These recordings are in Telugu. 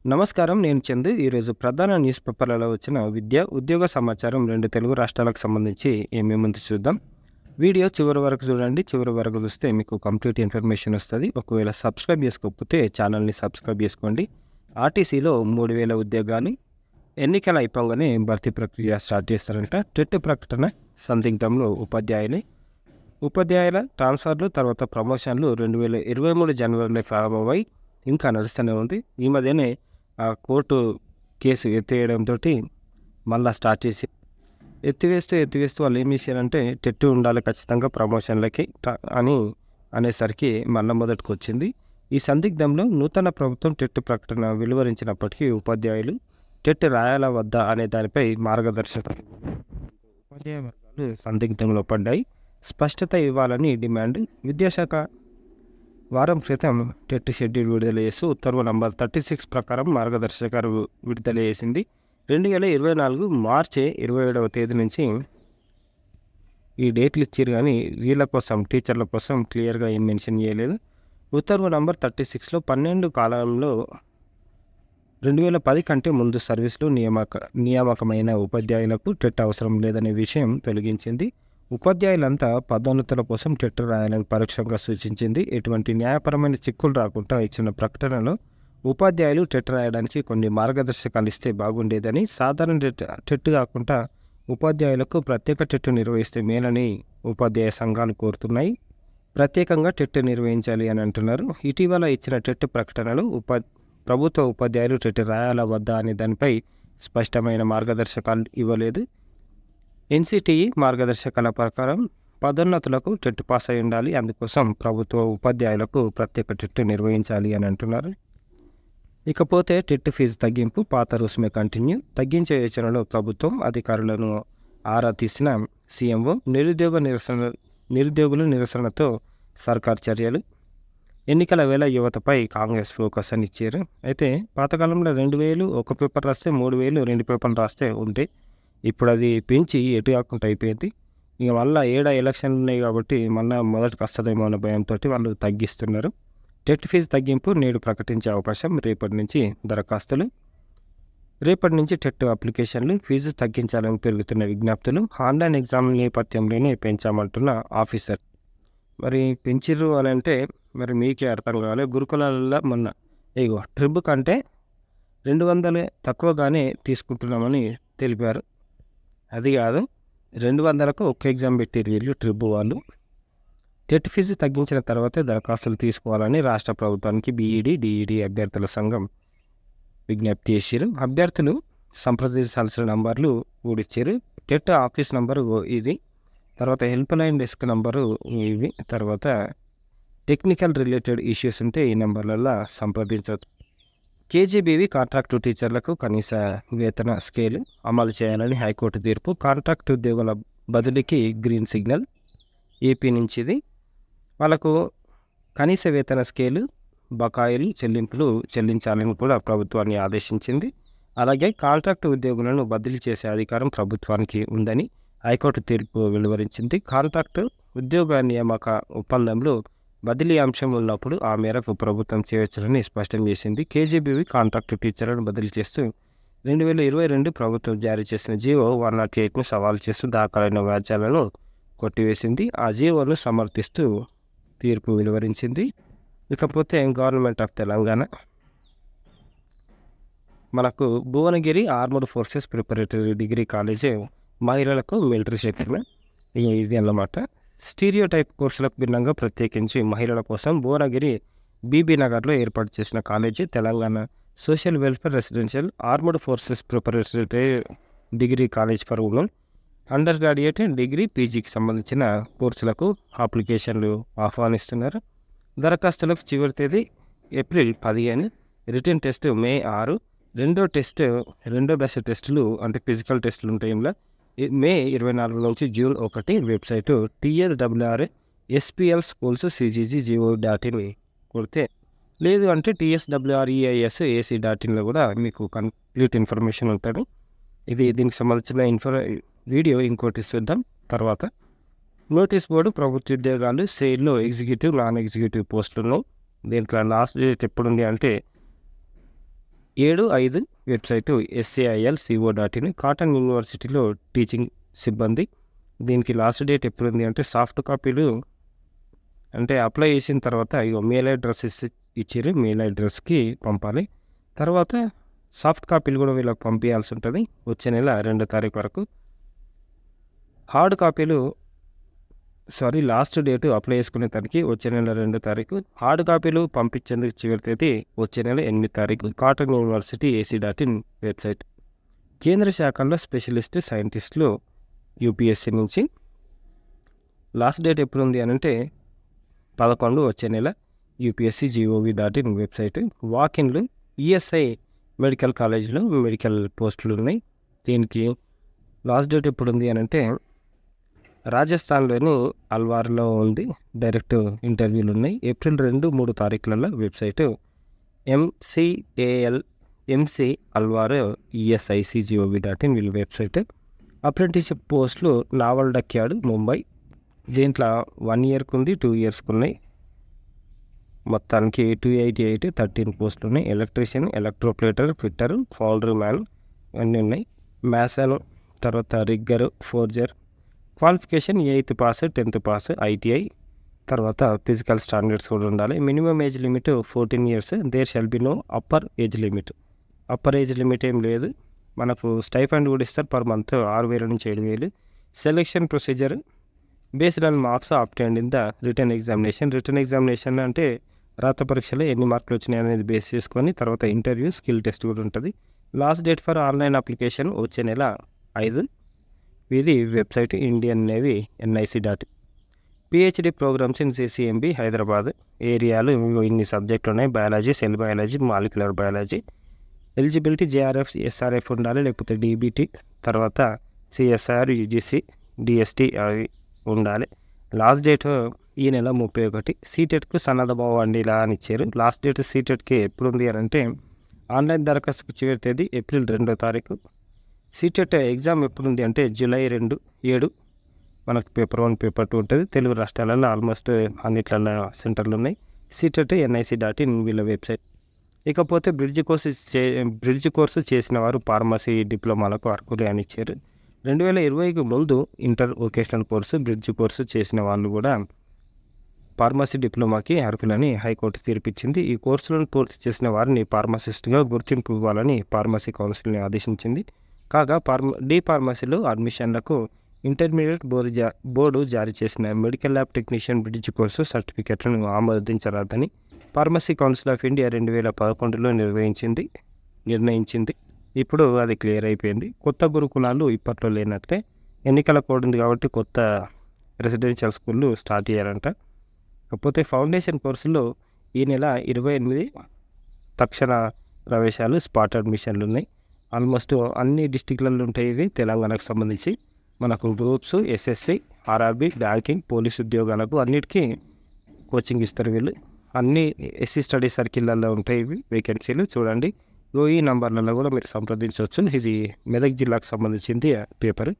నమస్కారం. నేను చందు. ఈరోజు ప్రధాన న్యూస్ పేపర్లలో వచ్చిన విద్య, ఉద్యోగ సమాచారం 2 తెలుగు రాష్ట్రాలకు సంబంధించి ఏమేముందో చూద్దాం. వీడియో చివరి వరకు చూడండి. చివరి వరకు చూస్తే మీకు కంప్లీట్ ఇన్ఫర్మేషన్ వస్తది. ఒకవేళ సబ్స్క్రైబ్ చేసుకోకపోతే ఛానల్‌ని సబ్స్క్రైబ్ చేసుకోండి. ఆర్టీసీలో 3000 ఉద్యోగాలు ఎన్నికలు అయిపోగానే భర్తీ ప్రక్రియ స్టార్ట్ చేస్తారంట. టెట్ ప్రకటన సందిగ్ధంలో ఉపాధ్యాయుల ట్రాన్స్ఫర్లు తర్వాత ప్రమోషన్లు 2023 జనవరిలో ప్రారంభమై ఇంకా నడుస్తూనే ఉంది. ఈ మధ్యనే కోర్టు కేసు ఎత్తేయడంతోటి మళ్ళా స్టార్ట్ చేసి ఎత్తివేస్తూ వాళ్ళు ఏం చేశారంటే టెట్ ఉండాలి ఖచ్చితంగా ప్రమోషన్లకి అనేసరికి మళ్ళా మొదటికి వచ్చింది. ఈ సందిగ్ధంలో నూతన ప్రభుత్వం టెట్ ప్రకటన వెలువరించినప్పటికీ ఉపాధ్యాయులు టెట్ రాయాలా వద్దా అనే దానిపై మార్గదర్శకాలు ఉపాధ్యాయ వర్గాలు సందిగ్ధంలో పడ్డాయి. స్పష్టత ఇవ్వాలని డిమాండ్. విద్యాశాఖ వారం క్రితం టెట్ షెడ్యూల్ విడుదల చేస్తూ ఉత్తర్వు నంబర్ 36 ప్రకారం మార్గదర్శకాలు విడుదల చేసింది. 2024 మార్చి 27వ తేదీ నుంచి ఈ డేట్లు ఇచ్చారు, కానీ వీళ్ళ కోసం టీచర్ల కోసం క్లియర్గా ఏం మెన్షన్ చేయలేదు. ఉత్తర్వు నంబర్ 36లో 12 కాలంలో 2010 కంటే ముందు సర్వీసులో నియామకమైన ఉపాధ్యాయులకు టెట్ అవసరం లేదనే విషయం తొలగించింది. ఉపాధ్యాయులంతా పదోన్నతుల కోసం టెట్ రాయాలని పరోక్షంగా సూచించింది. ఎటువంటి న్యాయపరమైన చిక్కులు రాకుండా ఇచ్చిన ప్రకటనలో ఉపాధ్యాయులు టెట్ రాయడానికి కొన్ని మార్గదర్శకాలు ఇస్తే బాగుండేదని, సాధారణ టెట్ కాకుండా ఉపాధ్యాయులకు ప్రత్యేక టెట్ నిర్వహిస్తే మేలని ఉపాధ్యాయ సంఘాలు కోరుతున్నాయి. ప్రత్యేకంగా టెట్ నిర్వహించాలి అని అంటున్నారు. ఇటీవల ఇచ్చిన టెట్ ప్రకటనలో ప్రభుత్వ ఉపాధ్యాయులు టెట్ రాయాలా వద్దా అనే దానిపై స్పష్టమైన మార్గదర్శకాలు ఇవ్వలేదు. ఎన్సిటిఈ మార్గదర్శకాల ప్రకారం పదోన్నతులకు టెట్ పాస్ అయి ఉండాలి. అందుకోసం ప్రభుత్వ ఉపాధ్యాయులకు ప్రత్యేక టెట్ నిర్వహించాలి అని అంటున్నారు. ఇకపోతే టెట్ ఫీజు తగ్గింపు పాత రుసుమే కంటిన్యూ. తగ్గించే యోచనలో ప్రభుత్వం అధికారులను ఆరా తీసిన సీఎంఓ. నిరుద్యోగుల నిరసనతో సర్కార్ చర్యలు. ఎన్నికల వేళ యువతపై కాంగ్రెస్ ఫోకస్ అని ఇచ్చారు. అయితే పాతకాలంలో 2000 ఒక పేపర్ రాస్తే 3000 2 పేపర్లు రాస్తే ఉంటే ఇప్పుడు అది పెంచి ఎటు కాకుండా అయిపోయింది. ఇక మళ్ళీ ఎలక్షన్లు ఉన్నాయి కాబట్టి మళ్ళీ మొదటికి వస్తుందేమో అనే భయంతో వాళ్ళు తగ్గిస్తున్నారు. టెట్ ఫీజు తగ్గింపు నేడు ప్రకటించే అవకాశం. రేపటి నుంచి దరఖాస్తులు. రేపటి నుంచి టెట్ అప్లికేషన్లు. ఫీజు తగ్గించాలని పెరుగుతున్న విజ్ఞప్తులు. ఆన్లైన్ ఎగ్జామ్ల నేపథ్యంలోనే పెంచామంటున్న ఆఫీసర్. మరి పెంచిర్రు అని అంటే మరి మీకే అర్థం కావాలి. గురుకులాలలో మొన్న ట్రిబ్ కంటే 200 తక్కువగానే తీసుకుంటున్నామని తెలిపారు. అది కాదు, 200కు ఒక్క ఎగ్జామ్ పెట్టారు వీళ్ళు ట్రిబ్ వాళ్ళు. టెట్ ఫీజు తగ్గించిన తర్వాతే దరఖాస్తులు తీసుకోవాలని రాష్ట్ర ప్రభుత్వానికి బీఈడీ, డిఈడీ అభ్యర్థుల సంఘం విజ్ఞప్తి చేశారు. అభ్యర్థులు సంప్రదించాల్సిన నంబర్లు ఇచ్చారు. టెట్ ఆఫీస్ నంబరు ఇది, తర్వాత హెల్ప్ లైన్ డెస్క్ నంబరు ఇవి, తర్వాత టెక్నికల్ రిలేటెడ్ ఇష్యూస్ ఉంటే ఈ నెంబర్లలో సంప్రదించవచ్చు. కేజీబీవీ కాంట్రాక్టు టీచర్లకు కనీస వేతన స్కేలు అమలు చేయాలని హైకోర్టు తీర్పు. కాంట్రాక్టు ఉద్యోగుల బదిలీకి గ్రీన్ సిగ్నల్. ఏపీ నుంచి ఇది. వాళ్ళకు కనీస వేతన స్కేలు, బకాయిలు చెల్లించాలని కూడా ప్రభుత్వాన్ని ఆదేశించింది. అలాగే కాంట్రాక్టు ఉద్యోగులను బదిలీ చేసే అధికారం ప్రభుత్వానికి ఉందని హైకోర్టు తీర్పు వెలువరించింది. కాంట్రాక్టు ఉద్యోగ నియామక ఒప్పందంలో బదిలీ అంశం ఉన్నప్పుడు ఆ మేరకు ప్రభుత్వం చేయవచ్చునని స్పష్టం చేసింది. కేజీబీవీ కాంట్రాక్టు టీచర్లను బదిలీ చేస్తూ 2022 ప్రభుత్వం జారీ చేసిన జీవో 108ను సవాల్ చేస్తూ దాఖలైన వ్యాజ్యాలను కొట్టివేసింది. ఆ జీవోను సమర్థిస్తూ తీర్పు వెలువరించింది. ఇకపోతే గవర్నమెంట్ ఆఫ్ తెలంగాణ మనకు Bhuvanagiri armed forces preparatory degree college మహిళలకు మిలిటరీ శిక్షణ ఇది అన్నమాట. స్టీరియో టైప్ కోర్సులకు భిన్నంగా ప్రత్యేకించి మహిళల కోసం భువనగిరి బీబీ నగర్లో ఏర్పాటు చేసిన college Telangana social welfare residential armed forces preparatory degree college for women. Undergraduate, degree, పీజీకి సంబంధించిన కోర్సులకు అప్లికేషన్లు ఆహ్వానిస్తున్నారు. దరఖాస్తులకు చివరి తేదీ ఏప్రిల్ 15. రిటన్ టెస్ట్ మే 6. రెండో దశ టెస్టులు అంటే ఫిజికల్ టెస్టులు ఉంటాయి. ఇలా మే 24 నుంచి June 1. Website TSWR SPL schools CGG.gov.in కొడితే, లేదు అంటే TSWREIS AC.in కూడా మీకు కంప్లీట్ ఇన్ఫర్మేషన్ ఉంటుంది. దీనికి సంబంధించిన వీడియో ఇంకోటి చూద్దాం తర్వాత. నోటీస్ బోర్డు ప్రభుత్వ ఉద్యోగాలు సేల్లో ఎగ్జిక్యూటివ్, నాన్ ఎగ్జిక్యూటివ్ పోస్టులను. దీంట్లో లాస్ట్ డేట్ ఎప్పుడుంది అంటే 7/5 వెబ్సైటు SAIL.co.in. కాటన్ యూనివర్సిటీలో టీచింగ్ సిబ్బంది. దీనికి లాస్ట్ డేట్ ఎప్పుడుంది అంటే సాఫ్ట్ కాపీలు అంటే అప్లై చేసిన తర్వాత మెయిల్ అడ్రస్ ఇచ్చిర్రు. మెయిల్ అడ్రస్కి పంపాలి. తర్వాత సాఫ్ట్ కాపీలు కూడా వీళ్ళకి పంపించాల్సి ఉంటుంది వచ్చే నెల 2వ తారీఖు వరకు. హార్డ్ కాపీలు లాస్ట్ డేటు అప్లై చేసుకునే దానికి వచ్చే నెల 2వ తారీఖు. హార్డ్ కాపీలు పంపించేందుకు చివరి తేదీ వచ్చే నెల 8వ తారీఖు. Cotton university AC.in website. కేంద్ర శాఖల్లో స్పెషలిస్ట్ సైంటిస్టులు UPSC నుంచి లాస్ట్ డేట్ ఎప్పుడు ఉంది అని అంటే 11 వచ్చే నెల. UPSC gov.in website. వాకిన్లు ESI మెడికల్ కాలేజీలో మెడికల్ పోస్టులు ఉన్నాయి. దీనికి లాస్ట్ డేట్ ఎప్పుడు ఉంది అని అంటే రాజస్థాన్లోని అల్వార్లో ఉంది. డైరెక్ట్ ఇంటర్వ్యూలు ఉన్నాయి. ఏప్రిల్ 2, 3 తారీఖులలో website MC Alwar ESIC gov.in వీళ్ళ వెబ్సైట్. అప్రెంటిస్షిప్ పోస్టులు నావల్ డక్యార్డ్ ముంబై. దీంట్లో 1 ఇయర్కి ఉంది, 2 ఇయర్స్కి ఉన్నాయి. మొత్తానికి 288 13 పోస్టులు ఉన్నాయి. Electrician, electroplater, fitter, foundry man అన్నీ ఉన్నాయి. మ్యాసన్, తర్వాత rigger, forger. Qualification 8th pass, 10th pass, ITI. తర్వాత ఫిజికల్ స్టాండర్డ్స్ కూడా ఉండాలి. Minimum age limit 14 years. There shall be no upper age limit. Upper age limit ఏం లేదు. మనకు స్టైఫండ్ కూడా ఇస్తారు పర్ మంత్ 6,000 నుంచి 7,000. Selection procedure based on marks obtained in the written examination. Written examination అంటే రాత పరీక్షలో ఎన్ని మార్కులు వచ్చినాయి అనేది బేస్ చేసుకొని తర్వాత ఇంటర్వ్యూ, స్కిల్ టెస్ట్ కూడా ఉంటుంది. Last date for online application వచ్చే నెల 5. ఇది website Indian navy NIC. PhD programmes in CCMB Hyderabad. ఏరియాలు ఇన్ని సబ్జెక్టులు ఉన్నాయి. Biology, cell biology, molecular biology. Eligibility JRF, SRF ఉండాలి, లేకపోతే DBT. తర్వాత CSR, UGC, DST అవి ఉండాలి. లాస్ట్ డేట్ ఈ నెల 31. సీటెట్కు సన్నద్ధమవ్వ వండిలా అని ఇచ్చారు. లాస్ట్ డేట్ సీటెట్కి ఎప్పుడు ఉంది అని అంటే ఆన్లైన్ దరఖాస్తుకు చివరి తేదీ ఏప్రిల్ 2వ తారీఖు. సీటెట్ ఎగ్జామ్ ఎప్పుడు ఉంది అంటే జూలై 2, 7 మనకు పేపర్ 1, పేపర్ 2 ఉంటుంది. తెలుగు రాష్ట్రాలలో ఆల్మోస్ట్ అన్నిట్లలో సెంటర్లు ఉన్నాయి. సీటెట్ NIC.in వీళ్ళ వెబ్సైట్. ఇకపోతే బ్రిడ్జ్ కోర్సు చేసిన వారు ఫార్మసీ డిప్లొమాలకు అర్హులే అని ఇచ్చారు. 2020కి ముందు inter vocational course, bridge course చేసిన వాళ్ళు కూడా ఫార్మసీ డిప్లొమాకి అర్హులని హైకోర్టు తీర్పిచ్చింది. ఈ కోర్సులను పూర్తి చేసిన వారిని ఫార్మసిస్ట్గా గుర్తింపు ఇవ్వాలని ఫార్మసీ కౌన్సిల్ని ఆదేశించింది. కాగా డి ఫార్మసీలో అడ్మిషన్లకు ఇంటర్మీడియట్ బోర్డు జారీ చేసిన medical lab technician bridge course సర్టిఫికెట్లను ఆమోదించరాదని ఫార్మసీ కౌన్సిల్ ఆఫ్ ఇండియా 2011లో నిర్ణయించింది. ఇప్పుడు అది క్లియర్ అయిపోయింది. కొత్త గురుకులాలు ఇప్పట్లో లేనట్లే. ఎన్నికల కోడ్ ఉంది కాబట్టి కొత్త రెసిడెన్షియల్ స్కూళ్ళు స్టార్ట్ చేయాలంట. కాకపోతే ఫౌండేషన్ కోర్సులో ఈ నెల 28 తక్షణ ప్రవేశాలు, స్పాట్ అడ్మిషన్లు ఉన్నాయి. ఆల్మోస్ట్ అన్ని డిస్టిక్లలో ఉంటాయి. ఇవి తెలంగాణకు సంబంధించి మనకు groups, SSC, RRB, banking, police ఉద్యోగాలకు అన్నిటికీ కోచింగ్ ఇస్తారు వీళ్ళు. అన్ని SC స్టడీ సర్కిళ్ళల్లో ఉంటాయి ఇవి వేకెన్సీలు. చూడండి, ఈ నంబర్లలో కూడా మీరు సంప్రదించవచ్చు. ఇది మెదక్ జిల్లాకు సంబంధించింది పేపర్.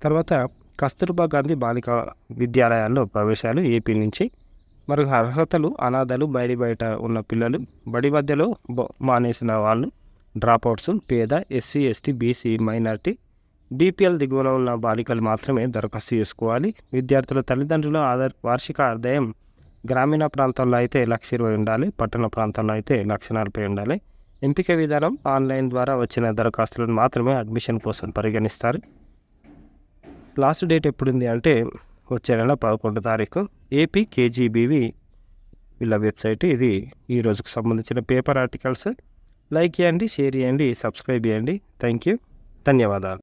తర్వాత కస్తూర్బా గాంధీ బాలికా విద్యాలయాల్లో ప్రవేశాలు ఏపీ నుంచి. మరి అర్హతలు అనాథలు, బయట ఉన్న పిల్లలు, బడి మధ్యలో మానేసిన వాళ్ళు, డ్రాప్అవుట్స్, పేద, SC, ST, BC, minority, BPL దిగువన ఉన్న బాలికలు మాత్రమే దరఖాస్తు చేసుకోవాలి. విద్యార్థుల తల్లిదండ్రుల వార్షిక ఆదాయం గ్రామీణ ప్రాంతాల్లో అయితే 1,20,000 ఉండాలి, పట్టణ ప్రాంతాల్లో అయితే 1,40,000 ఉండాలి. ఎంపిక విధానం ఆన్లైన్ ద్వారా వచ్చిన దరఖాస్తులను మాత్రమే అడ్మిషన్ కోసం పరిగణిస్తారు. లాస్ట్ డేట్ ఎప్పుడుంది అంటే వచ్చే నెల 11వ తారీఖు. AP KGBV వీళ్ళ వెబ్సైట్. ఇది ఈ రోజుకు సంబంధించిన పేపర్ ఆర్టికల్స్. లైక్ చేయండి, షేర్ చేయండి, సబ్స్క్రైబ్ చేయండి. థ్యాంక్ యూ, ధన్యవాదాలు.